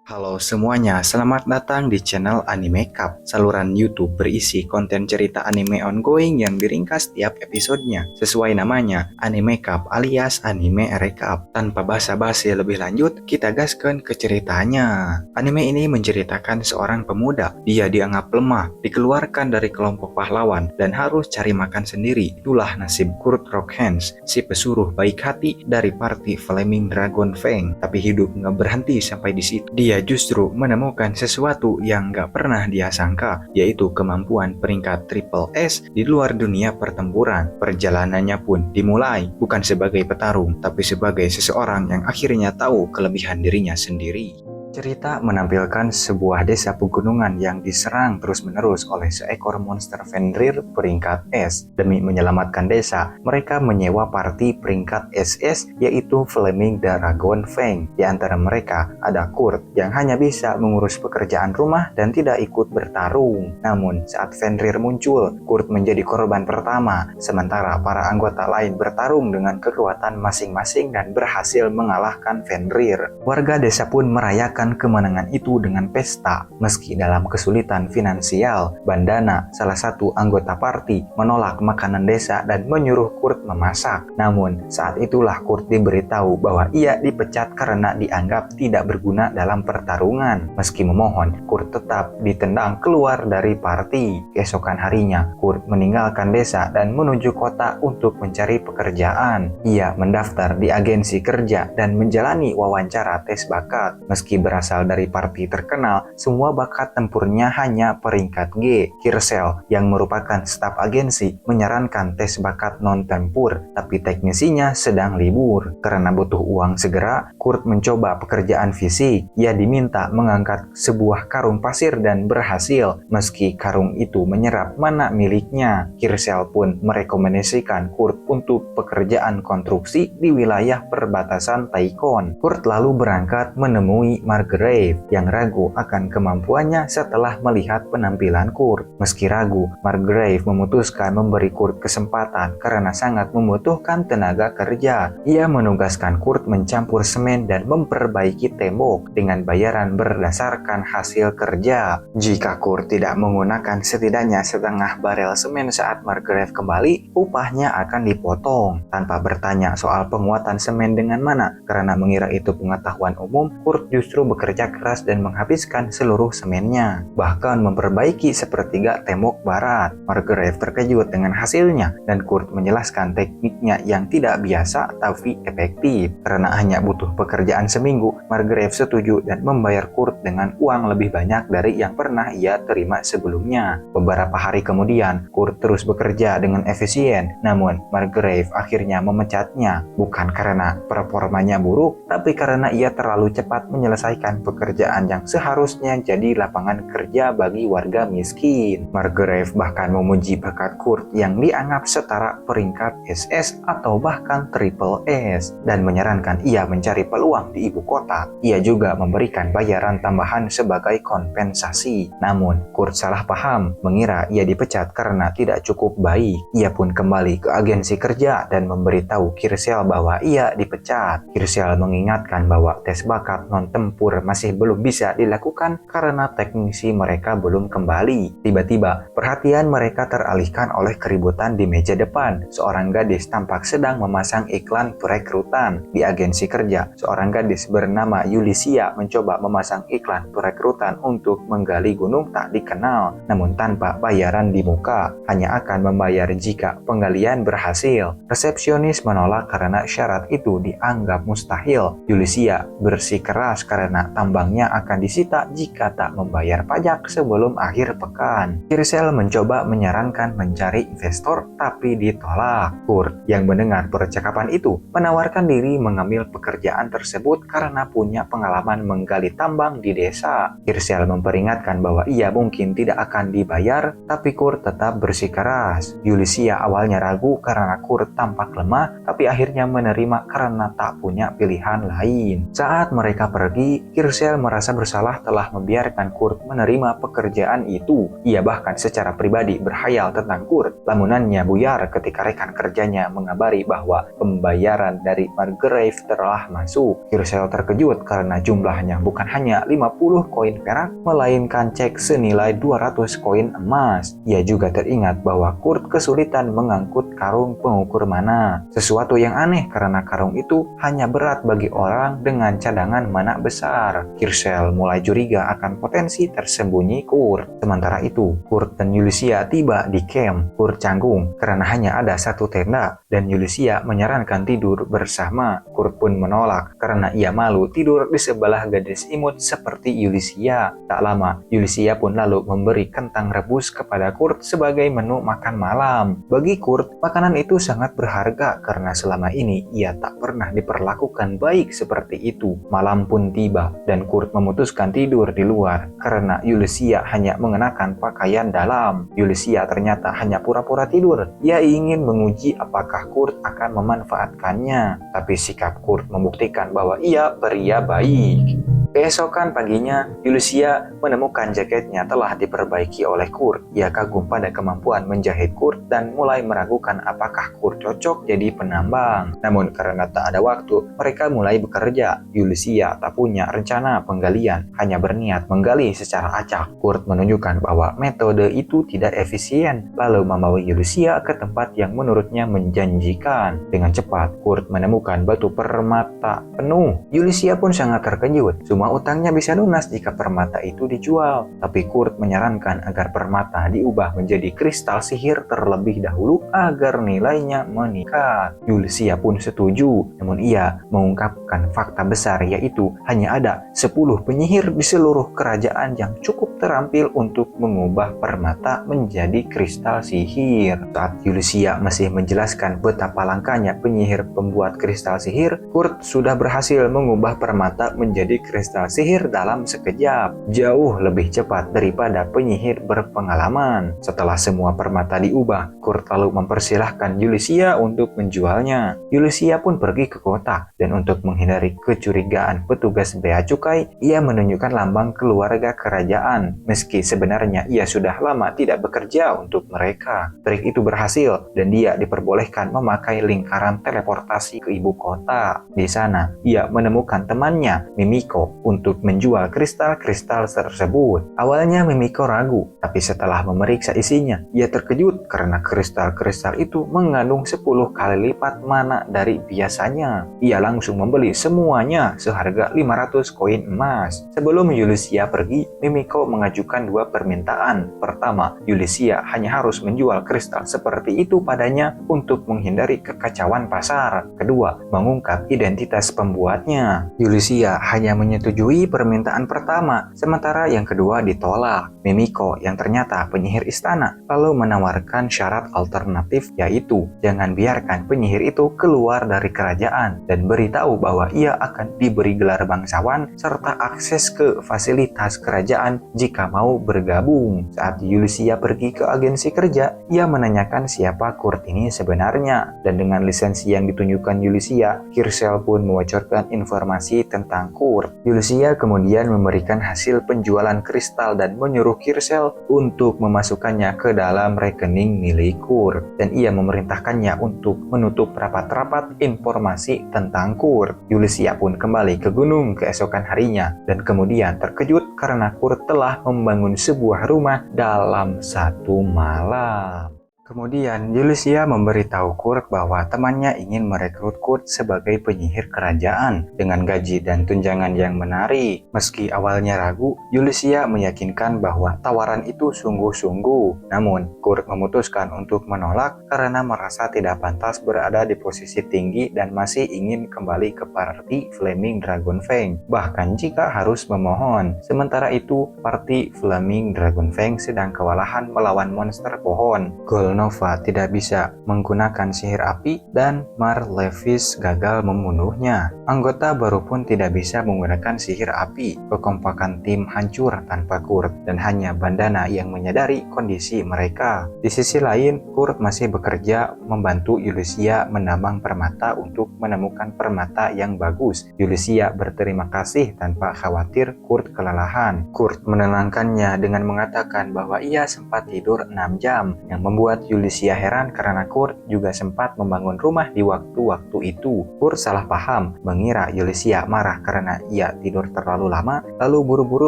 Halo semuanya, selamat datang di channel Anime Cup, saluran YouTube berisi konten cerita anime ongoing yang diringkas tiap episodenya. Sesuai namanya, Anime Cup alias anime recap. Tanpa basa-basi lebih lanjut, kita gaskan ke ceritanya. Anime ini menceritakan seorang pemuda. Dia dianggap lemah, dikeluarkan dari kelompok pahlawan, dan harus cari makan sendiri. Itulah nasib Kurt Rockhans, si pesuruh baik hati dari party Flaming Dragon Fang. Tapi hidup nggak berhenti sampai di situ. Dia justru menemukan sesuatu yang gak pernah dia sangka, yaitu kemampuan peringkat Triple S di luar dunia pertempuran. Perjalanannya pun dimulai bukan sebagai petarung, tapi sebagai seseorang yang akhirnya tahu kelebihan dirinya sendiri. Cerita menampilkan sebuah desa pegunungan yang diserang terus-menerus oleh seekor monster Fenrir peringkat S. Demi menyelamatkan desa, mereka menyewa party peringkat SS yaitu Flaming Dragon Fang. Di antara mereka ada Kurt yang hanya bisa mengurus pekerjaan rumah dan tidak ikut bertarung. Namun saat Fenrir muncul, Kurt menjadi korban pertama, sementara para anggota lain bertarung dengan kekuatan masing-masing dan berhasil mengalahkan Fenrir. Warga desa pun merayakan kemenangan itu dengan pesta. Meski dalam kesulitan finansial, Bandana, salah satu anggota party, menolak makanan desa dan menyuruh Kurt memasak. Namun, saat itulah Kurt diberitahu bahwa ia dipecat karena dianggap tidak berguna dalam pertarungan. Meski memohon, Kurt tetap ditendang keluar dari party. Keesokan harinya, Kurt meninggalkan desa dan menuju kota untuk mencari pekerjaan. Ia mendaftar di agensi kerja dan menjalani wawancara tes bakat. Meski berasal dari party terkenal, semua bakat tempurnya hanya peringkat G. Kirsel, yang merupakan staf agensi, menyarankan tes bakat non-tempur, tapi teknisinya sedang libur. Karena butuh uang segera, Kurt mencoba pekerjaan fisik. Ia diminta mengangkat sebuah karung pasir dan berhasil. Meski karung itu menyerap mana miliknya, Kirsel pun merekomendasikan Kurt untuk pekerjaan konstruksi di wilayah perbatasan Taikon. Kurt lalu berangkat menemui Margrave yang ragu akan kemampuannya setelah melihat penampilan Kurt. Meski ragu, Margrave memutuskan memberi Kurt kesempatan karena sangat membutuhkan tenaga kerja. Ia menugaskan Kurt mencampur semen dan memperbaiki tembok dengan bayaran berdasarkan hasil kerja. Jika Kurt tidak menggunakan setidaknya setengah barel semen saat Margrave kembali, upahnya akan dipotong. Tanpa bertanya soal penguatan semen dengan mana, karena mengira itu pengetahuan umum, Kurt justru bekerja keras dan menghabiskan seluruh semennya, bahkan memperbaiki sepertiga tembok barat. Margrave terkejut dengan hasilnya dan Kurt menjelaskan tekniknya yang tidak biasa tapi efektif. Karena hanya butuh pekerjaan seminggu, Margrave setuju dan membayar Kurt dengan uang lebih banyak dari yang pernah ia terima sebelumnya. Beberapa hari kemudian, Kurt terus bekerja dengan efisien, namun Margrave akhirnya memecatnya, bukan karena performanya buruk, tapi karena ia terlalu cepat menyelesaikan pekerjaan yang seharusnya jadi lapangan kerja bagi warga miskin. Margrave bahkan memuji bakat Kurt yang dianggap setara peringkat SS atau bahkan Triple S dan menyarankan ia mencari peluang di ibu kota. Ia juga memberikan bayaran tambahan sebagai kompensasi. Namun, Kurt salah paham, mengira ia dipecat karena tidak cukup baik. Ia pun kembali ke agensi kerja dan memberitahu Kirsel bahwa ia dipecat. Kirsel mengingatkan bahwa tes bakat non-tempur masih belum bisa dilakukan karena teknisi mereka belum kembali. Tiba-tiba, perhatian mereka teralihkan oleh keributan di meja depan. Seorang gadis tampak sedang memasang iklan perekrutan. Di agensi kerja, seorang gadis bernama Yulisia mencoba memasang iklan perekrutan untuk menggali gunung tak dikenal, namun tanpa bayaran di muka, hanya akan membayar jika penggalian berhasil. Resepsionis menolak karena syarat itu dianggap mustahil. Yulisia bersikeras karena tambangnya akan disita jika tak membayar pajak sebelum akhir pekan. Kirsel mencoba menyarankan mencari investor tapi ditolak. Kurt yang mendengar percakapan itu menawarkan diri mengambil pekerjaan tersebut karena punya pengalaman menggali tambang di desa. Kirsel memperingatkan bahwa ia mungkin tidak akan dibayar, tapi Kurt tetap bersikeras. Yulisia awalnya ragu karena Kurt tampak lemah, tapi akhirnya menerima karena tak punya pilihan lain. Saat mereka pergi, Kirschel merasa bersalah telah membiarkan Kurt menerima pekerjaan itu. Ia bahkan secara pribadi berhayal tentang Kurt. Lamunannya buyar ketika rekan kerjanya mengabari bahwa pembayaran dari Margrave telah masuk. Kirschel terkejut karena jumlahnya bukan hanya 50 koin perak, melainkan cek senilai 200 koin emas. Ia juga teringat bahwa Kurt kesulitan mengangkut karung pengukur mana. Sesuatu yang aneh karena karung itu hanya berat bagi orang dengan cadangan mana besar. Kirschel mulai curiga akan potensi tersembunyi Kurt. Sementara itu, Kurt dan Yulicia tiba di camp. Kurt canggung karena hanya ada satu tenda dan Yulicia menyarankan tidur bersama. Kurt pun menolak karena ia malu tidur di sebelah gadis imut seperti Yulicia. Tak lama, Yulicia pun lalu memberi kentang rebus kepada Kurt sebagai menu makan malam. Bagi Kurt, makanan itu sangat berharga karena selama ini ia tak pernah diperlakukan baik seperti itu. Malam pun tiba dan Kurt memutuskan tidur di luar karena Yulicia hanya mengenakan pakaian dalam. Yulicia ternyata hanya pura-pura tidur. Ia ingin menguji apakah Kurt akan memanfaatkannya, tapi sikap Kurt membuktikan bahwa ia pria baik. Keesokan paginya, Yulicia menemukan jaketnya telah diperbaiki oleh Kurt. Ia kagum pada kemampuan menjahit Kurt dan mulai meragukan apakah Kurt cocok jadi penambang. Namun karena tak ada waktu, mereka mulai bekerja. Yulicia tak punya rencana penggalian, hanya berniat menggali secara acak. Kurt menunjukkan bahwa metode itu tidak efisien, lalu membawa Yulicia ke tempat yang menurutnya menjanjikan. Dengan cepat, Kurt menemukan batu permata penuh. Yulicia pun sangat terkejut. Semua utangnya bisa lunas jika permata itu dijual. Tapi Kurt menyarankan agar permata diubah menjadi kristal sihir terlebih dahulu agar nilainya meningkat. Yulicia pun setuju, namun ia mengungkapkan fakta besar, yaitu hanya ada 10 penyihir di seluruh kerajaan yang cukup terampil untuk mengubah permata menjadi kristal sihir. Saat Yulicia masih menjelaskan betapa langkanya penyihir pembuat kristal sihir, Kurt sudah berhasil mengubah permata menjadi kristal sihir dalam sekejap, jauh lebih cepat daripada penyihir berpengalaman. Setelah semua permata diubah, Kurt lalu mempersilahkan Yulicia untuk menjualnya. Yulicia pun pergi ke kota, dan untuk menghindari kecurigaan petugas bea cukai, ia menunjukkan lambang keluarga kerajaan, meski sebenarnya ia sudah lama tidak bekerja untuk mereka. Trik itu berhasil, dan dia diperbolehkan memakai lingkaran teleportasi ke ibu kota. Di sana, ia menemukan temannya, Mimiko, untuk menjual kristal-kristal tersebut. Awalnya Mimiko ragu, tapi setelah memeriksa isinya, ia terkejut karena kristal-kristal itu mengandung 10 kali lipat mana dari biasanya. Ia langsung membeli semuanya seharga 500 koin emas. Sebelum Yulicia pergi, Mimiko mengajukan 2 permintaan. Pertama, Yulicia hanya harus menjual kristal seperti itu padanya untuk menghindari kekacauan pasar. Kedua, mengungkap identitas pembuatnya. Yulicia hanya menyetujui permintaan pertama, sementara yang kedua ditolak. Mimiko, yang ternyata penyihir istana, lalu menawarkan syarat alternatif, yaitu jangan biarkan penyihir itu keluar dari kerajaan dan beritahu bahwa ia akan diberi gelar bangsawan serta akses ke fasilitas kerajaan jika mau bergabung. Saat Yulicia pergi ke agensi kerja, ia menanyakan siapa Kurt ini sebenarnya, dan dengan lisensi yang ditunjukkan Yulicia, Kirschel pun membocorkan informasi tentang Kurt. Yulicia kemudian memberikan hasil penjualan kristal dan menyuruh Kirschel untuk memasukkannya ke dalam rekening milik Kurt, dan ia memerintahkannya untuk menutup rapat-rapat informasi tentang Kurt. Yulicia pun kembali ke gunung keesokan harinya dan kemudian terkejut karena Kurt telah membangun sebuah rumah dalam satu malam. Kemudian Yulicia memberitahu Kurt bahwa temannya ingin merekrut Kurt sebagai penyihir kerajaan dengan gaji dan tunjangan yang menarik. Meski awalnya ragu, Yulicia meyakinkan bahwa tawaran itu sungguh-sungguh. Namun, Kurt memutuskan untuk menolak karena merasa tidak pantas berada di posisi tinggi dan masih ingin kembali ke parti Flaming Dragonfang, bahkan jika harus memohon. Sementara itu, parti Flaming Dragonfang sedang kewalahan melawan monster pohon. Goal Golnova tidak bisa menggunakan sihir api dan Marlevis gagal membunuhnya. Anggota baru pun tidak bisa menggunakan sihir api. Kekompakan tim hancur tanpa Kurt dan hanya Bandana yang menyadari kondisi mereka. Di sisi lain, Kurt masih bekerja membantu Yulicia menambang permata untuk menemukan permata yang bagus. Yulicia berterima kasih tanpa khawatir Kurt kelelahan. Kurt menenangkannya dengan mengatakan bahwa ia sempat tidur 6 jam, yang membuat Yulicia heran karena Kurt juga sempat membangun rumah di waktu-waktu itu. Kurt salah paham, mengira Yulicia marah karena ia tidur terlalu lama, lalu buru-buru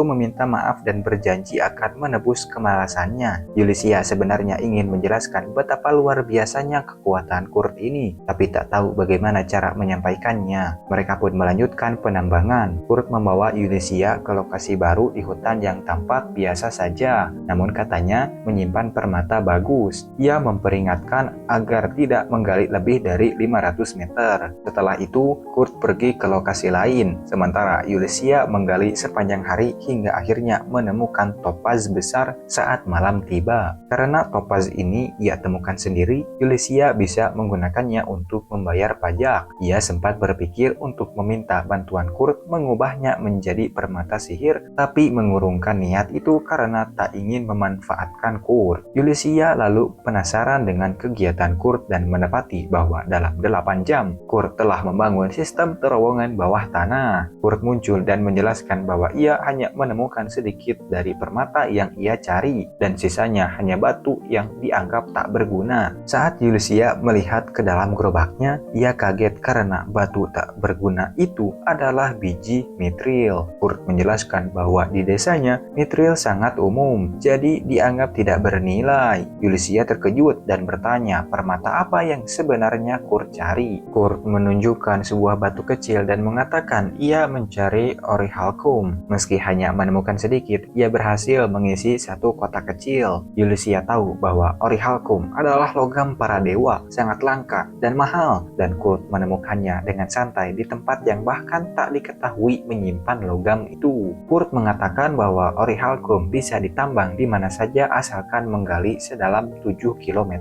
meminta maaf dan berjanji akan menebus kemalasannya. Yulicia sebenarnya ingin menjelaskan betapa luar biasanya kekuatan Kurt ini, tapi tak tahu bagaimana cara menyampaikannya. Mereka pun melanjutkan penambangan. Kurt membawa Yulicia ke lokasi baru di hutan yang tampak biasa saja, namun katanya menyimpan permata bagus. Ia memperingatkan agar tidak menggali lebih dari 500 meter. Setelah itu, Kurt pergi ke lokasi lain, sementara Yulicia menggali sepanjang hari hingga akhirnya menemukan topaz besar saat malam tiba. Karena topaz ini ia temukan sendiri, Yulicia bisa menggunakannya untuk membayar pajak. Ia sempat berpikir untuk meminta bantuan Kurt mengubahnya menjadi permata sihir, tapi mengurungkan niat itu karena tak ingin memanfaatkan Kurt. Yulicia lalu penasaran dengan kegiatan Kurt dan menepati bahwa dalam 8 jam, Kurt telah membangun sistem terowongan bawah tanah. Kurt muncul dan menjelaskan bahwa ia hanya menemukan sedikit dari permata yang ia cari, dan sisanya hanya batu yang dianggap tak berguna. Saat Yulicia melihat ke dalam gerobaknya, ia kaget karena batu tak berguna itu adalah biji mithril. Kurt menjelaskan bahwa di desanya mithril sangat umum, jadi dianggap tidak bernilai. Yulicia terkejut dan bertanya permata apa yang sebenarnya Kurt cari. Kurt menunjukkan sebuah batu kecil dan mengatakan ia mencari orichalcum. Meski hanya menemukan sedikit, ia berhasil mengisi satu kotak kecil. Yulicia tahu bahwa orichalcum adalah logam para dewa, sangat langka dan mahal, dan Kurt menemukannya dengan santai di tempat yang bahkan tak diketahui menyimpan logam itu. Kurt mengatakan bahwa orichalcum bisa ditambang di mana saja asalkan menggali sedalam 7 km.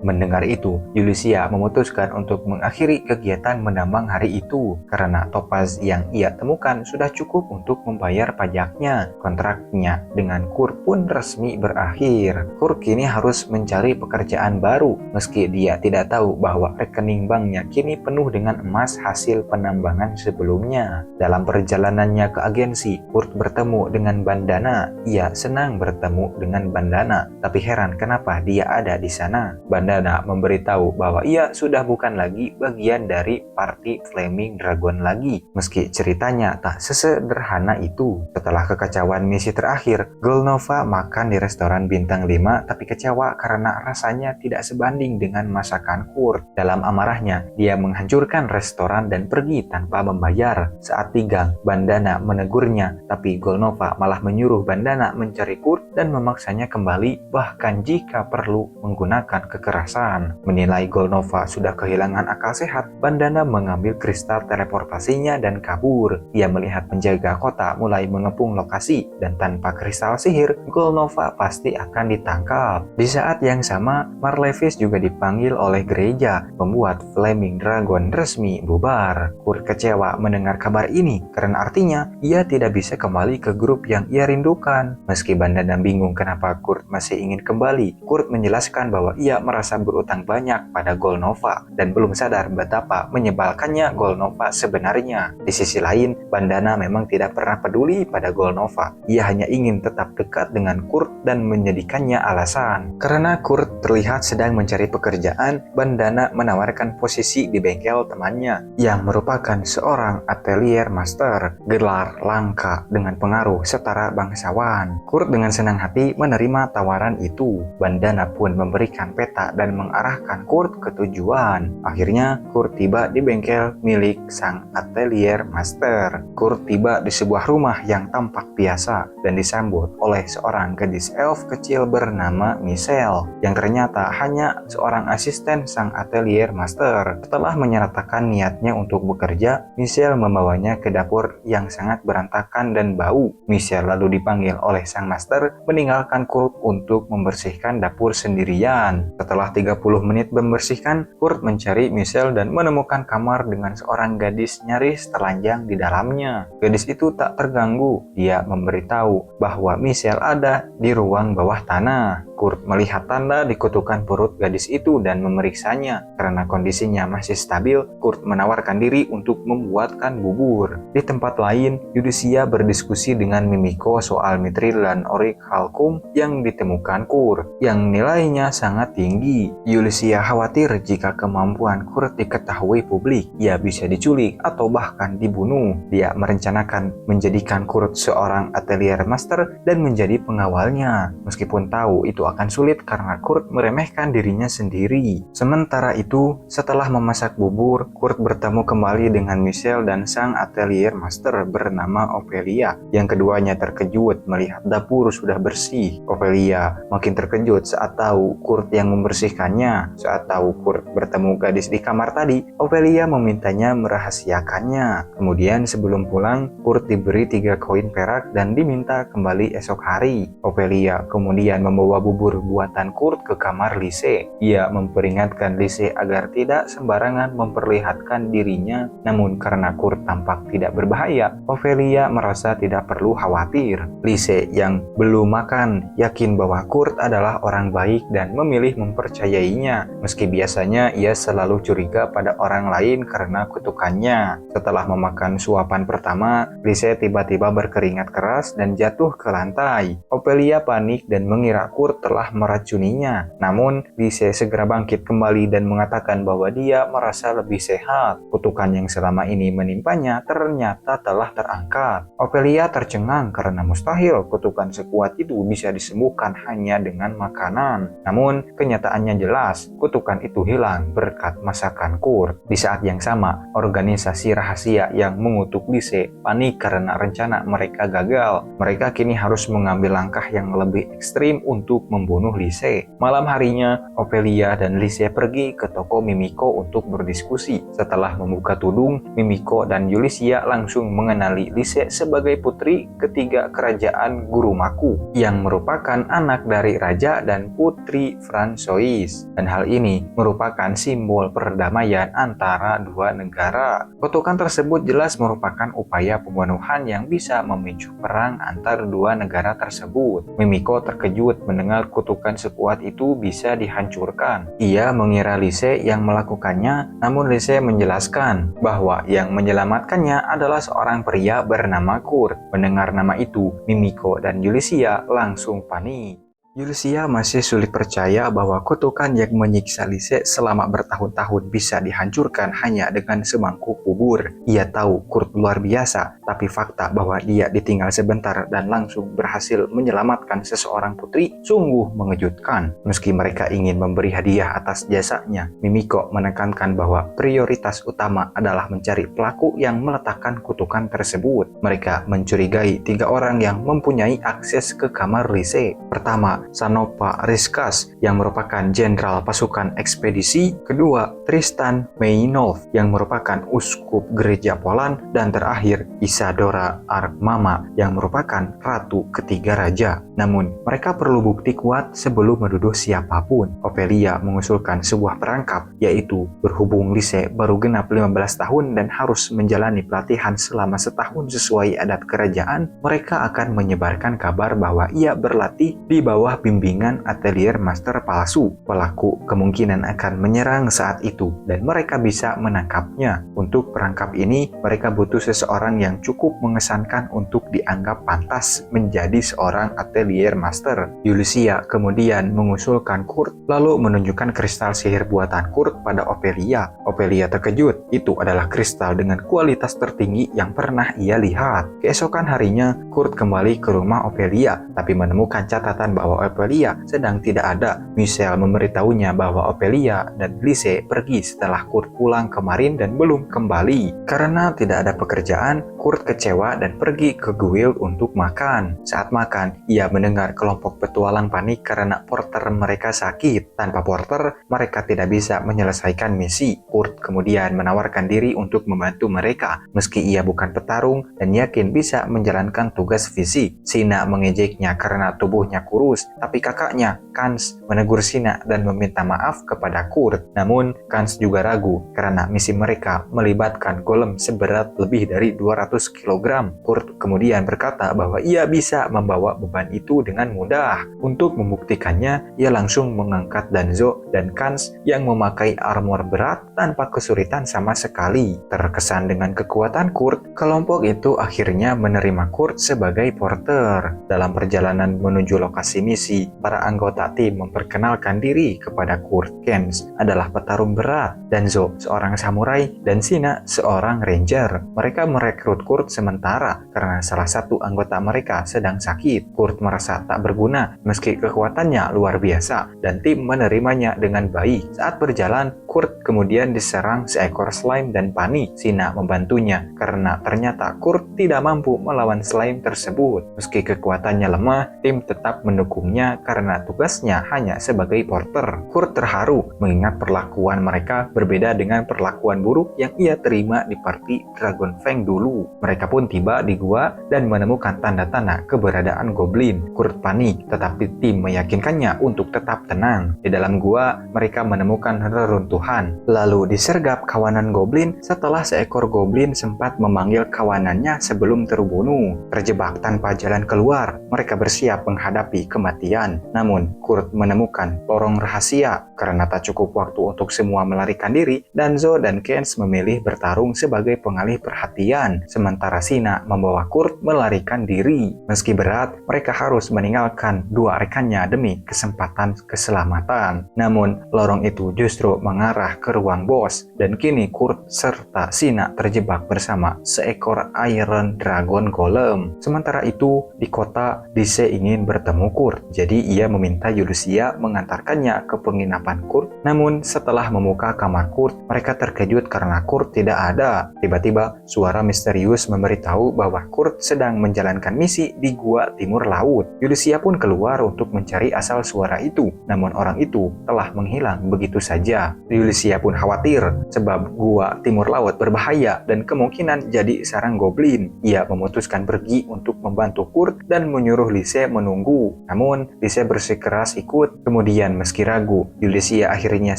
Mendengar itu, Yulicia memutuskan untuk mengakhiri kegiatan menambang hari itu karena topaz yang ia temukan sudah cukup untuk membayar pajaknya. Kontraknya dengan Kurt pun resmi berakhir. Kurt kini harus mencari pekerjaan baru, meski dia tidak tahu bahwa rekening banknya kini penuh dengan emas hasil penambangan sebelumnya. Dalam perjalanannya ke agensi, Kurt bertemu dengan Bandana. Ia senang bertemu dengan Bandana, tapi heran kenapa dia ada di sana. Bandana memberitahu bahwa ia sudah bukan lagi bagian dari party Flaming Dragon lagi, meski ceritanya tak sesederhana itu. Setelah kekacauan misi terakhir, Golnova makan di restoran bintang 5 tapi kecewa karena rasanya tidak sebanding dengan masakan Kurt. Dalam amarahnya, dia menghancurkan restoran dan pergi tanpa membayar. Saat tigang, Bandana menegurnya, tapi Golnova malah menyuruh Bandana mencari Kurt dan memaksanya kembali, bahkan jika perlu menggunakan kekerasan. Menilai Golnova sudah kehilangan akal sehat, Bandana mengambil kristal teleportasinya dan kabur. Ia melihat penjaga kota mulai mengepung lokasi, dan tanpa kristal sihir, Golnova pasti akan ditangkap. Di saat yang sama, Marlevis juga dipanggil oleh gereja, membuat Flaming Dragon resmi bubar. Kurt kecewa mendengar kabar ini, karena artinya ia tidak bisa kembali ke grup yang ia rindukan. Meski Bandana bingung kenapa Kurt masih ingin kembali, Kurt menjelaskan bahwa ia merasa berutang banyak pada Golnova dan belum sadar betapa menyebalkannya Golnova sebenarnya. Di sisi lain, Bandana memang tidak pernah peduli pada Golnova. Ia hanya ingin tetap dekat dengan Kurt dan menjadikannya alasan. Karena Kurt terlihat sedang mencari pekerjaan, Bandana menawarkan posisi di bengkel temannya yang merupakan seorang atelier master, gelar langka dengan pengaruh setara bangsawan. Kurt dengan senang hati menerima tawaran itu. Bandana pun memberikan peta dan mengarahkan Kurt ke tujuan. Akhirnya, Kurt tiba di bengkel milik sang atelier master. Kurt tiba di sebuah rumah yang tampak biasa dan disambut oleh seorang gadis elf kecil bernama Michelle, yang ternyata hanya seorang asisten sang atelier master. Setelah menyatakan niatnya untuk bekerja, Michelle membawanya ke dapur yang sangat berantakan dan bau. Michelle lalu dipanggil oleh sang master meninggalkan Kurt untuk membersihkan dapur sendiri sendirian. Setelah 30 menit membersihkan, Kurt mencari Michelle dan menemukan kamar dengan seorang gadis nyaris telanjang di dalamnya. Gadis itu tak terganggu. Dia memberitahu bahwa Michelle ada di ruang bawah tanah. Kurt melihat tanda di kutukan perut gadis itu dan memeriksanya. Karena kondisinya masih stabil, Kurt menawarkan diri untuk membuatkan bubur. Di tempat lain, Yulicia berdiskusi dengan Mimiko soal mitril dan orichalcum yang ditemukan Kurt, yang nilainya sangat tinggi. Yulicia khawatir jika kemampuan Kurt diketahui publik, ia bisa diculik atau bahkan dibunuh. Dia merencanakan menjadikan Kurt seorang atelier master dan menjadi pengawalnya, meskipun tahu itu akan sulit karena Kurt meremehkan dirinya sendiri. Sementara itu, setelah memasak bubur, Kurt bertemu kembali dengan Michelle dan sang atelier master bernama Ophelia. Yang keduanya terkejut melihat dapur sudah bersih. Ophelia makin terkejut saat tahu Kurt yang membersihkannya. Saat tahu Kurt bertemu gadis di kamar tadi, Ophelia memintanya merahasiakannya. Kemudian sebelum pulang, Kurt diberi 3 koin perak dan diminta kembali esok hari. Ophelia kemudian membawa bubur buatan Kurt ke kamar Lise. Ia memperingatkan Lise agar tidak sembarangan memperlihatkan dirinya, namun karena Kurt tampak tidak berbahaya, Ophelia merasa tidak perlu khawatir. Lise yang belum makan yakin bahwa Kurt adalah orang baik dan memilih mempercayainya, meski biasanya ia selalu curiga pada orang lain karena kutukannya. Setelah memakan suapan pertama, Lise tiba-tiba berkeringat keras dan jatuh ke lantai. Ophelia panik dan mengira Kurt telah meracuninya. Namun, Lise segera bangkit kembali dan mengatakan bahwa dia merasa lebih sehat. Kutukan yang selama ini menimpanya ternyata telah terangkat. Ophelia tercengang karena mustahil kutukan sekuat itu bisa disembuhkan hanya dengan makanan. Namun, kenyataannya jelas, kutukan itu hilang berkat masakan Kurt. Di saat yang sama, organisasi rahasia yang mengutuk Lise panik karena rencana mereka gagal. Mereka kini harus mengambil langkah yang lebih ekstrim untuk membunuh Lise. Malam harinya, Ophelia dan Lise pergi ke toko Mimiko untuk berdiskusi. Setelah membuka tudung, Mimiko dan Yulicia langsung mengenali Lise sebagai putri ketiga kerajaan Gurumaku, yang merupakan anak dari raja dan putri François. Dan hal ini merupakan simbol perdamaian antara dua negara. Kutukan tersebut jelas merupakan upaya pembunuhan yang bisa memicu perang antar dua negara tersebut. Mimiko terkejut mendengar kutukan sekuat itu bisa dihancurkan. Ia mengira Lise yang melakukannya, namun Lise menjelaskan bahwa yang menyelamatkannya adalah seorang pria bernama Kurt. Mendengar nama itu, Mimiko dan Yulicia langsung panik. Yulicia masih sulit percaya bahwa kutukan yang menyiksa Lise selama bertahun-tahun bisa dihancurkan hanya dengan semangkuk bubur. Ia tahu Kurt luar biasa, tapi fakta bahwa dia ditinggal sebentar dan langsung berhasil menyelamatkan seseorang putri sungguh mengejutkan. Meski mereka ingin memberi hadiah atas jasanya, Mimiko menekankan bahwa prioritas utama adalah mencari pelaku yang meletakkan kutukan tersebut. Mereka mencurigai 3 orang yang mempunyai akses ke kamar Lise. Pertama, Sanopa Riskas yang merupakan jenderal pasukan ekspedisi. Kedua, Tristan Meinolf yang merupakan uskup gereja Poland. Dan terakhir, Isadora Arkmama yang merupakan ratu ketiga raja. Namun, mereka perlu bukti kuat sebelum menuduh siapapun. Ophelia mengusulkan sebuah perangkap, yaitu berhubung Lise baru genap 15 tahun dan harus menjalani pelatihan selama setahun sesuai adat kerajaan, mereka akan menyebarkan kabar bahwa ia berlatih di bawah bimbingan atelier master palsu. Pelaku kemungkinan akan menyerang saat itu dan mereka bisa menangkapnya. Untuk perangkap ini, mereka butuh seseorang yang cukup mengesankan untuk dianggap pantas menjadi seorang atelier master. Yulicia kemudian mengusulkan Kurt, lalu menunjukkan kristal sihir buatan Kurt pada Ophelia. Ophelia terkejut, itu adalah kristal dengan kualitas tertinggi yang pernah ia lihat. Keesokan harinya, Kurt kembali ke rumah Ophelia, tapi menemukan catatan bahwa Ophelia sedang tidak ada. Michelle memberitahunya bahwa Ophelia dan Lise pergi setelah Kurt pulang kemarin dan belum kembali. Karena tidak ada pekerjaan, Kurt kecewa dan pergi ke guild untuk makan. Saat makan, ia mendengar kelompok petualang panik karena porter mereka sakit. Tanpa porter, mereka tidak bisa menyelesaikan misi. Kurt kemudian menawarkan diri untuk membantu mereka, meski ia bukan petarung dan yakin bisa menjalankan tugas fisik. Sina mengejeknya karena tubuhnya kurus tapi kakaknya, Kans, menegur Sina dan meminta maaf kepada Kurt. Namun, Kans juga ragu karena misi mereka melibatkan golem seberat lebih dari 200 kg. Kurt kemudian berkata bahwa ia bisa membawa beban itu dengan mudah. Untuk membuktikannya, ia langsung mengangkat Danzo dan Kans yang memakai armor berat tanpa kesulitan sama sekali. Terkesan dengan kekuatan Kurt, kelompok itu akhirnya menerima Kurt sebagai porter. Dalam perjalanan menuju lokasi misi, para anggota tim memperkenalkan diri kepada Kurt. Kans adalah petarung berat, Danzo seorang samurai, dan Sina seorang ranger. Mereka merekrut Kurt sementara karena salah satu anggota mereka sedang sakit. Kurt merasa tak berguna meski kekuatannya luar biasa dan tim menerimanya dengan baik. Saat berjalan, Kurt kemudian diserang seekor slime dan Pani. Sina membantunya karena ternyata Kurt tidak mampu melawan slime tersebut. Meski kekuatannya lemah, tim tetap mendukungnya karena tugasnya hanya sebagai porter. Kurt terharu mengingat perlakuan mereka berbeda dengan perlakuan buruk yang ia terima di party Dragon Fang dulu. Mereka pun tiba di gua dan menemukan tanda-tanda keberadaan goblin. Kurt panik, tetapi tim meyakinkannya untuk tetap tenang. Di dalam gua, mereka menemukan reruntuhan, lalu disergap kawanan goblin setelah seekor goblin sempat memanggil kawanannya sebelum terbunuh. Terjebak tanpa jalan keluar, mereka bersiap menghadapi kematian. Namun, Kurt menemukan lorong rahasia. Karena tak cukup waktu untuk semua melarikan diri, Danzo dan Kans memilih bertarung sebagai pengalih perhatian, sementara Sina membawa Kurt melarikan diri. Meski berat, mereka harus meninggalkan dua rekannya demi kesempatan keselamatan. Namun, lorong itu justru mengarah ke ruang bos, dan kini Kurt serta Sina terjebak bersama seekor Iron Dragon Golem. Sementara itu, di kota, Lise ingin bertemu Kurt, jadi ia meminta Yulicia mengantarkannya ke penginapan Kurt. Namun, setelah membuka kamar Kurt, mereka terkejut karena Kurt tidak ada. Tiba-tiba, suara misterius memberitahu bahwa Kurt sedang menjalankan misi di gua timur laut. Yulicia pun keluar untuk mencari asal suara itu, namun orang itu telah menghilang begitu saja. Yulicia pun khawatir sebab gua timur laut berbahaya dan kemungkinan jadi sarang goblin. Ia memutuskan pergi untuk membantu Kurt dan menyuruh Lise menunggu. Namun, Lise bersikeras ikut. Kemudian meski ragu, Yulicia akhirnya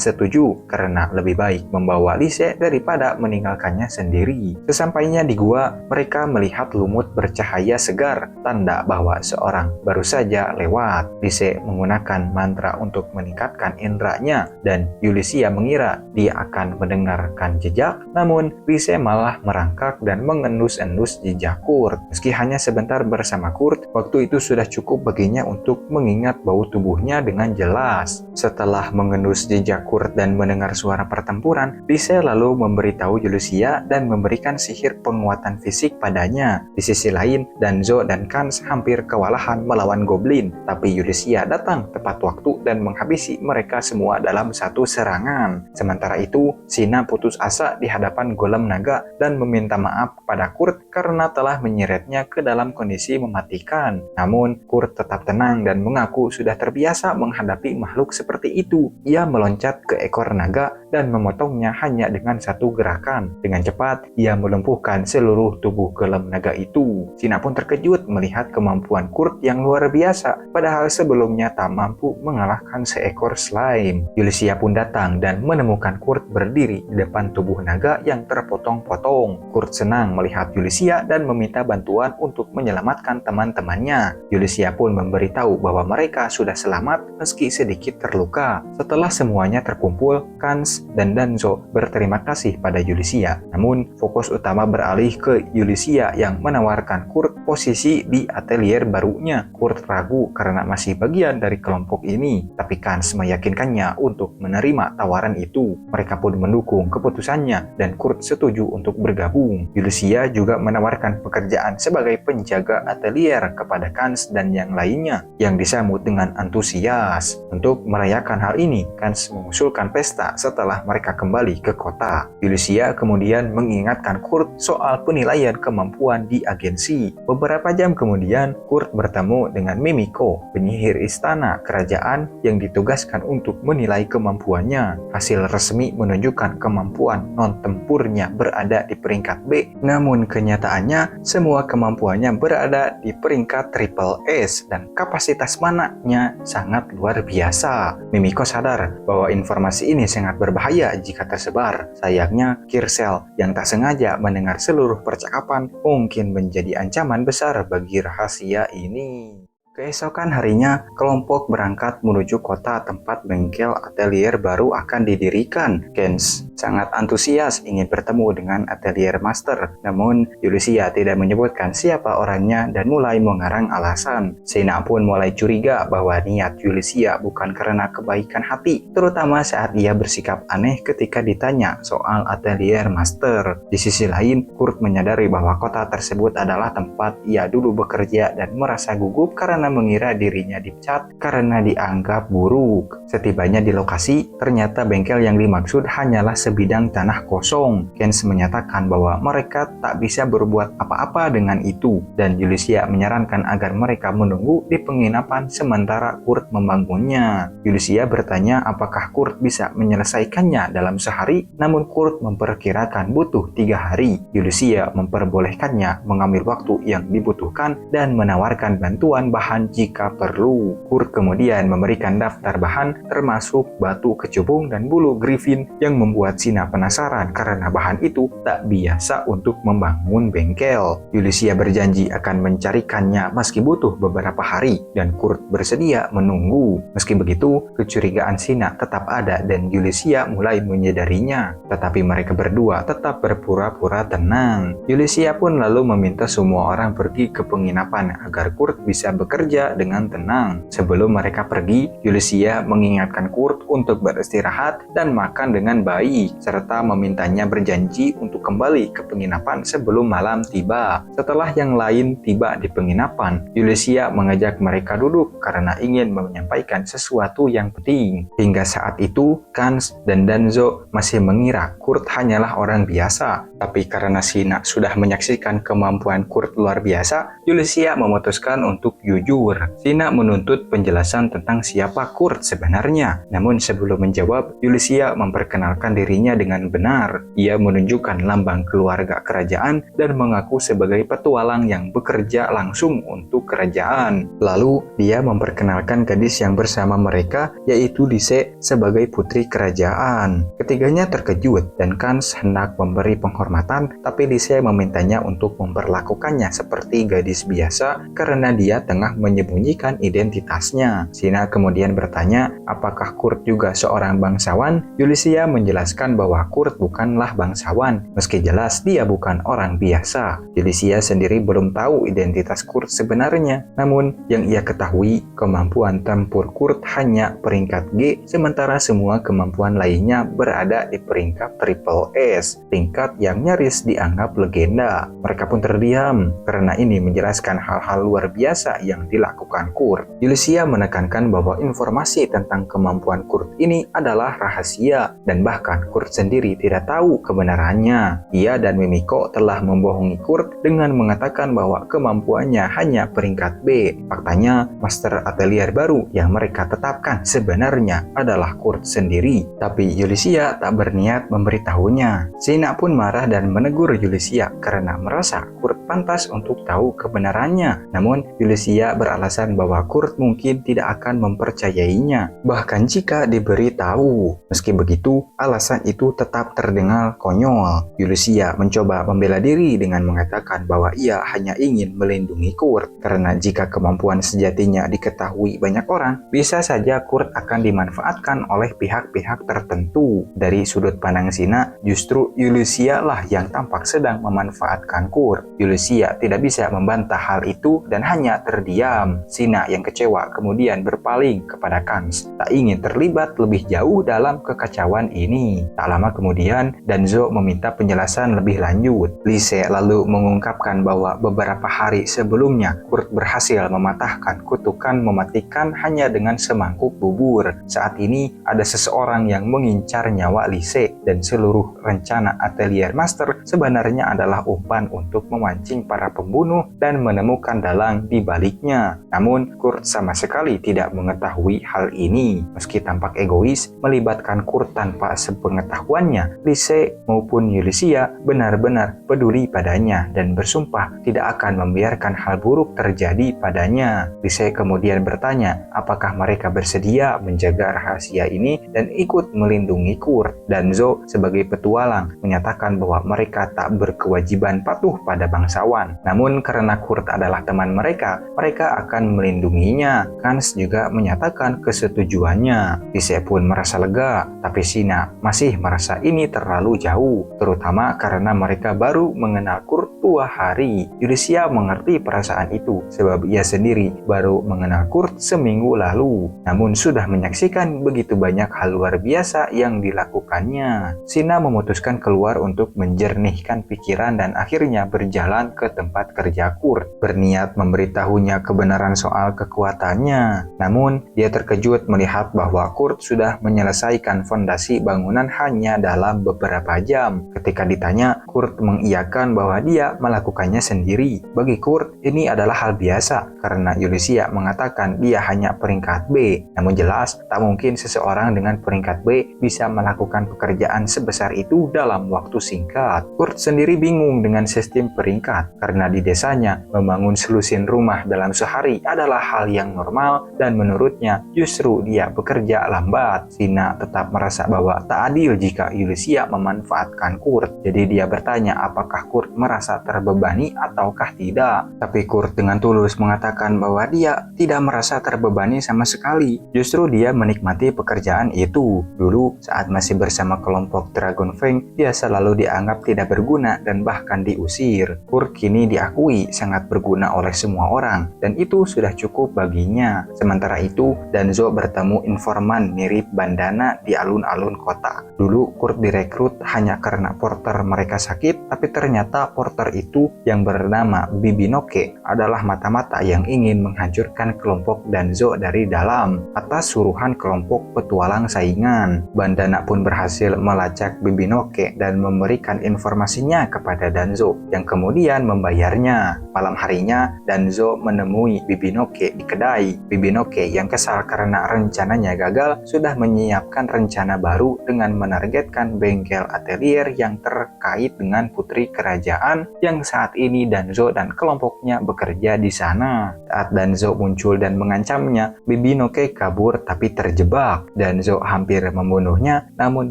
setuju karena lebih baik membawa Lise daripada meninggalkannya sendiri. Sesampainya di gua, mereka melihat lumut bercahaya segar, tanda bahwa seorang baru saja lewat. Lise menggunakan mantra untuk meningkatkan inderanya dan Yulicia mengira dia akan mendengarkan jejak, namun Lise malah merangkak dan mengendus-endus jejak Kurt. Meski hanya sebentar bersama Kurt, waktu itu sudah cukup baginya untuk mengingat bau tubuhnya dengan jelas. Setelah mengendus jejak Kurt dan mendengar suara pertempuran, Lise lalu memberitahu Yulicia dan memberikan sihir penguatan fisik padanya. Di sisi lain, Danzo dan Kans hampir kewalahan melawan goblin, tapi Yulicia datang tepat waktu dan menghabisi mereka semua dalam satu serangan. Sementara itu, Sina putus asa di hadapan golem naga dan meminta maaf kepada Kurt karena telah menyeretnya ke dalam kondisi mematikan. Namun, Kurt tetap tenang dan mengaku sudah terbiasa menghadapi makhluk seperti itu. Ia meloncat ke ekor naga dan memotongnya hanya dengan satu gerakan. Dengan cepat, ia melumpuhkan seluruh tubuh golem naga itu. Sina pun terkejut melihat kemampuan Kurt yang luar biasa, padahal sebelumnya tak mampu mengalahkan seekor slime. Yulicia pun datang dan menemukan Kurt berdiri di depan tubuh naga yang terpotong-potong. Kurt senang melihat Yulicia dan meminta bantuan untuk menyelamatkan teman-temannya. Yulicia pun memberitahu bahwa mereka sudah selamat meski sedikit terluka. Setelah semuanya terkumpul, Kans dan Danzo berterima kasih pada Yulicia. Namun, fokus utama beralih ke Yulicia yang menawarkan Kurt posisi di atelier barunya. Kurt ragu karena masih bagian dari kelompok ini, tapi Kans meyakinkannya untuk menerima tawaran itu. Mereka pun mendukung keputusannya dan Kurt setuju untuk bergabung. Yulicia juga menawarkan pekerjaan sebagai penjaga atelier kepada Kans dan yang lainnya, yang disambut dengan antusias. Untuk merayakan hal ini, Kans mengusulkan pesta setelah setelah mereka kembali ke kota. Yulicia kemudian mengingatkan Kurt soal penilaian kemampuan di agensi. Beberapa jam kemudian, Kurt bertemu dengan Mimiko, penyihir istana kerajaan yang ditugaskan untuk menilai kemampuannya. Hasil resmi menunjukkan kemampuan non-tempurnya berada di peringkat B. Namun kenyataannya, semua kemampuannya berada di peringkat triple S dan kapasitas mananya sangat luar biasa. Mimiko sadar bahwa informasi ini sangat berbahaya jika tersebar. Sayangnya, Kirsel yang tak sengaja mendengar seluruh percakapan mungkin menjadi ancaman besar bagi rahasia ini. Keesokan harinya, kelompok berangkat menuju kota tempat bengkel atelier baru akan didirikan. Kens sangat antusias ingin bertemu dengan atelier master, namun Yulicia tidak menyebutkan siapa orangnya dan mulai mengarang alasan. Sina pun mulai curiga bahwa niat Yulicia bukan karena kebaikan hati, terutama saat dia bersikap aneh ketika ditanya soal atelier master. Di sisi lain, Kurt menyadari bahwa kota tersebut adalah tempat ia dulu bekerja dan merasa gugup karena mengira dirinya dipecat karena dianggap buruk. Setibanya di lokasi, ternyata bengkel yang dimaksud hanyalah sebidang tanah kosong. Kens menyatakan bahwa mereka tak bisa berbuat apa-apa dengan itu, dan Yulicia menyarankan agar mereka menunggu di penginapan sementara Kurt membangunnya. Yulicia bertanya apakah Kurt bisa menyelesaikannya dalam sehari, namun Kurt memperkirakan butuh 3 hari. Yulicia memperbolehkannya mengambil waktu yang dibutuhkan dan menawarkan bantuan bahan jika perlu. Kurt kemudian memberikan daftar bahan termasuk batu kecubung dan bulu griffin yang membuat Sina penasaran karena bahan itu tak biasa untuk membangun bengkel. Yulicia berjanji akan mencarikannya meski butuh beberapa hari dan Kurt bersedia menunggu. Meski begitu, kecurigaan Sina tetap ada dan Yulicia mulai menyadarinya. Tetapi mereka berdua tetap berpura-pura tenang. Yulicia pun lalu meminta semua orang pergi ke penginapan agar Kurt bisa bekerja dengan tenang. Sebelum mereka pergi, Yulicia mengingatkan Kurt untuk beristirahat dan makan dengan baik, serta memintanya berjanji untuk kembali ke penginapan sebelum malam tiba. Setelah yang lain tiba di penginapan, Yulicia mengajak mereka duduk karena ingin menyampaikan sesuatu yang penting. Hingga saat itu, Kans dan Danzo masih mengira Kurt hanyalah orang biasa, tapi karena Sina sudah menyaksikan kemampuan Kurt luar biasa, Yulicia memutuskan untuk jujur. Sina menuntut penjelasan tentang siapa Kurt sebenarnya. Namun sebelum menjawab, Yulicia memperkenalkan dirinya dengan benar. Ia menunjukkan lambang keluarga kerajaan dan mengaku sebagai petualang yang bekerja langsung untuk kerajaan. Lalu, dia memperkenalkan gadis yang bersama mereka, yaitu Lise sebagai putri kerajaan. Ketiganya terkejut dan Kans hendak memberi penghormatan, tapi Lise memintanya untuk memperlakukannya seperti gadis biasa karena dia tengah menyembunyikan identitasnya. Sina kemudian bertanya apakah Kurt juga seorang bangsawan. Yulicia menjelaskan bahwa Kurt bukanlah bangsawan, meski jelas dia bukan orang biasa. Yulicia sendiri belum tahu identitas Kurt sebenarnya, namun yang ia ketahui kemampuan tempur Kurt hanya peringkat G, sementara semua kemampuan lainnya berada di peringkat triple S, tingkat yang nyaris dianggap legenda. Mereka pun terdiam karena ini menjelaskan hal-hal luar biasa yang dilakukan Kurt. Yulicia menekankan bahwa informasi tentang kemampuan Kurt ini adalah rahasia dan bahkan Kurt sendiri tidak tahu kebenarannya. Ia dan Mimiko telah membohongi Kurt dengan mengatakan bahwa kemampuannya hanya peringkat B. Faktanya, master atelier baru yang mereka tetapkan sebenarnya adalah Kurt sendiri. Tapi Yulicia tak berniat memberitahunya. Sina pun marah dan menegur Yulicia karena merasa Kurt pantas untuk tahu kebenarannya. Namun Yulicia beralasan bahwa Kurt mungkin tidak akan mempercayainya, bahkan jika diberitahu. Meski begitu, alasan itu tetap terdengar konyol. Yulicia mencoba membela diri dengan mengatakan bahwa ia hanya ingin melindungi Kurt, karena jika kemampuan sejatinya diketahui banyak orang, bisa saja Kurt akan dimanfaatkan oleh pihak-pihak tertentu. Dari sudut pandang Sina, justru Yulicia lah yang tampak sedang memanfaatkan Kurt. Yulicia tidak bisa membantah hal itu dan hanya terdiam. diam. Sina yang kecewa kemudian berpaling kepada Kans, tak ingin terlibat lebih jauh dalam kekacauan ini. Tak lama kemudian, Danzo meminta penjelasan lebih lanjut. Lise lalu mengungkapkan bahwa beberapa hari sebelumnya Kurt berhasil mematahkan kutukan mematikan hanya dengan semangkuk bubur. Saat ini ada seseorang yang mengincar nyawa Lise dan seluruh rencana Atelier Master sebenarnya adalah umpan untuk memancing para pembunuh dan menemukan dalang di baliknya. Namun Kurt sama sekali tidak mengetahui hal ini. Meski tampak egois, melibatkan Kurt tanpa sepengetahuannya, Lise maupun Yulicia benar-benar peduli padanya dan bersumpah tidak akan membiarkan hal buruk terjadi padanya. Lise kemudian bertanya apakah mereka bersedia menjaga rahasia ini dan ikut melindungi Kurt. Danzo sebagai petualang menyatakan bahwa mereka tak berkewajiban patuh pada bangsawan. Namun karena Kurt adalah teman mereka akan melindunginya. Kans juga menyatakan kesetujuannya. Lise pun merasa lega, tapi Sina masih merasa ini terlalu jauh, terutama karena mereka baru mengenal Kurt 2 hari. Yulicia mengerti perasaan itu sebab ia sendiri baru mengenal Kurt seminggu lalu, namun sudah menyaksikan begitu banyak hal luar biasa yang dilakukannya. Sina memutuskan keluar untuk menjernihkan pikiran dan akhirnya berjalan ke tempat kerja Kurt, berniat memberitahunya kebenaran soal kekuatannya. Namun dia terkejut melihat bahwa Kurt sudah menyelesaikan fondasi bangunan hanya dalam beberapa jam. Ketika ditanya, Kurt mengiyakan bahwa dia melakukannya sendiri. Bagi Kurt, ini adalah hal biasa karena Yulicia mengatakan dia hanya peringkat B. Namun jelas, tak mungkin seseorang dengan peringkat B bisa melakukan pekerjaan sebesar itu dalam waktu singkat. Kurt sendiri bingung dengan sistem peringkat karena di desanya membangun selusin rumah dalam sehari adalah hal yang normal dan menurutnya justru dia bekerja lambat. Sina tetap merasa bahwa tak adil jika Yulicia memanfaatkan Kurt. Jadi dia bertanya apakah Kurt merasa terbebani ataukah tidak. Tapi Kurt dengan tulus mengatakan bahwa dia tidak merasa terbebani sama sekali. Justru dia menikmati pekerjaan itu. Dulu saat masih bersama kelompok Dragon Fang, dia selalu dianggap tidak berguna dan bahkan diusir. Kurt kini diakui sangat berguna oleh semua orang dan itu sudah cukup baginya. Sementara itu, Danzo bertemu informan mirip Bandana di alun-alun kota. Dulu Kurt direkrut hanya karena porter mereka sakit, tapi ternyata porter itu yang bernama Bibinoke adalah mata-mata yang ingin menghancurkan kelompok Danzo dari dalam atas suruhan kelompok petualang saingan. Bandana pun berhasil melacak Bibinoke dan memberikan informasinya kepada Danzo yang kemudian membayarnya. Malam harinya, Danzo menemui Bibinoke di kedai. Bibinoke yang kesal karena rencananya gagal sudah menyiapkan rencana baru dengan menargetkan bengkel atelier yang terkait dengan putri kerajaan yang saat ini Danzo dan kelompoknya bekerja di sana. Saat Danzo muncul dan mengancamnya, Bibinoke kabur tapi terjebak. Danzo hampir membunuhnya namun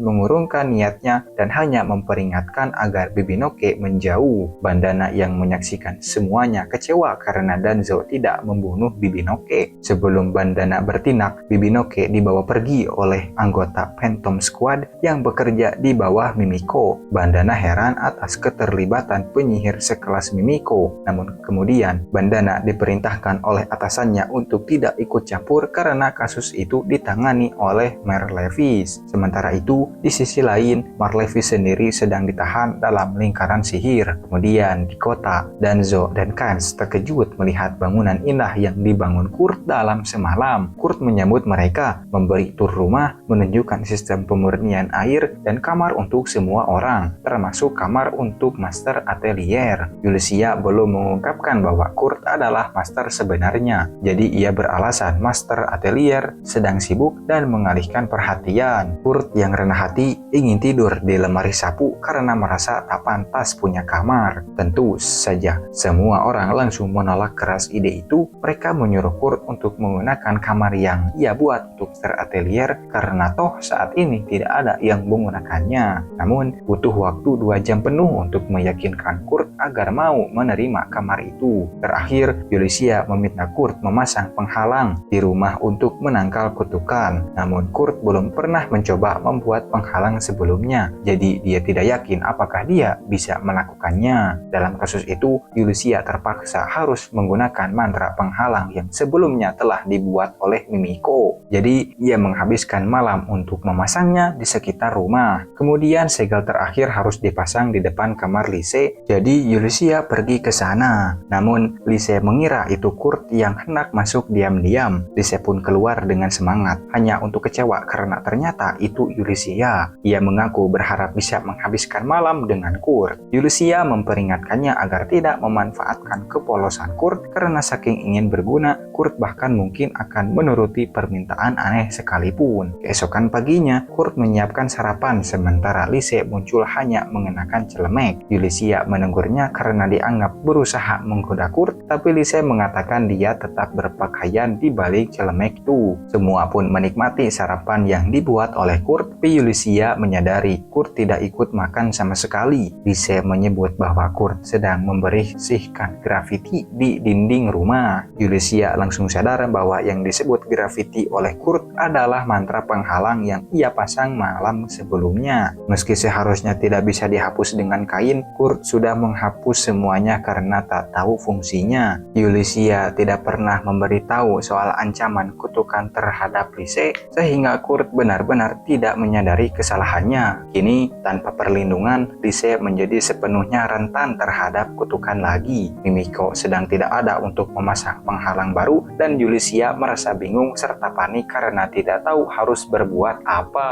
mengurungkan niatnya dan hanya memperingatkan agar Bibinoke menjauh. Bandana yang menyaksikan semuanya kecewa karena Danzo tidak membunuh Bibinoke. Sebelum Bandana bertindak, Bibinoke dibawa pergi oleh anggota Phantom Squad yang bekerja di bawah Mimiko. Bandana heran atas keterlibatan penyihir sekelas Mimiko. Namun kemudian Bandana diperintahkan oleh atasannya untuk tidak ikut campur karena kasus itu ditangani oleh Marlevis. Sementara itu, di sisi lain, Marlevis sendiri sedang ditahan dalam lingkaran sihir. Kemudian di kota, Danzo dan Kans terkejut melihat bangunan indah yang dibangun Kurt dalam semalam. Kurt menyambut mereka, memberi tur rumah, menunjukkan sistem pemurnian air dan kamar untuk semua orang, termasuk kamar untuk master atelier. Yulicia belum mengungkapkan bahwa Kurt adalah master sebenarnya, jadi ia beralasan master atelier sedang sibuk dan mengalihkan perhatian. Kurt yang rendah hati ingin tidur di lemari sapu karena merasa tak pantas punya kamar. Tentu saja semua orang langsung menolak keras ide itu. Mereka menyuruh Kurt untuk menggunakan kamar yang ia buat untuk master atelier karena toh saat ini tidak ada yang menggunakannya. Namun butuh waktu 2 jam penuh untuk meyakinkan Kurt agar mau menerima kamar itu. Terakhir, Yulicia meminta Kurt memasang penghalang di rumah untuk menangkal kutukan. Namun Kurt belum pernah mencoba membuat penghalang sebelumnya, jadi dia tidak yakin apakah dia bisa melakukannya. Dalam kasus itu, Yulicia terpaksa harus menggunakan mantra penghalang yang sebelumnya telah dibuat oleh Mimiko. Jadi ia menghabiskan malam untuk memasangnya di sekitar rumah. Kemudian segel terakhir harus dipasang di depan kamar Lise. Jadi Yulicia pergi ke sana. Namun Lise mengira itu Kurt yang hendak masuk diam-diam. Lise pun keluar dengan semangat, hanya untuk kecewa karena ternyata itu Yulicia. Ia mengaku berharap bisa menghabiskan malam dengan Kurt. Yulicia memperingatkannya agar tidak memanfaatkan kepolosan Kurt karena saking ingin berguna, Kurt bahkan mungkin akan menuruti permintaan aneh sekalipun. Keesokan paginya, Kurt menyiapkan sarapan sementara Lise muncul hanya mengenakan celemek. Yulicia menegurnya karena dianggap berusaha menggoda Kurt, tapi Lise mengatakan dia tetap berpakaian di balik celemek itu. Semua pun menikmati sarapan yang dibuat oleh Kurt, tapi Yulicia menyadari Kurt tidak ikut makan sama sekali. Lise menyebut bahwa Kurt sedang membersihkan grafiti di dinding rumah. Yulicia langsung sadar bahwa yang disebut grafiti oleh Kurt adalah mantra penghalang yang ia pasang malam sebelumnya. Meski seharusnya tidak bisa dihapus dengan kain, Kurt sudah menghapus semuanya karena tak tahu fungsinya. Yulicia tidak pernah memberitahu soal ancaman kutukan terhadap Lise, sehingga Kurt benar-benar tidak menyadari kesalahannya. Kini, tanpa perlindungan, Lise menjadi sepenuhnya rentan terhadap kutukan lagi. Mimiko sedang tidak ada untuk memasang penghalang baru dan Yulicia merasa bingung serta panik karena tidak tahu harus berbuat apa.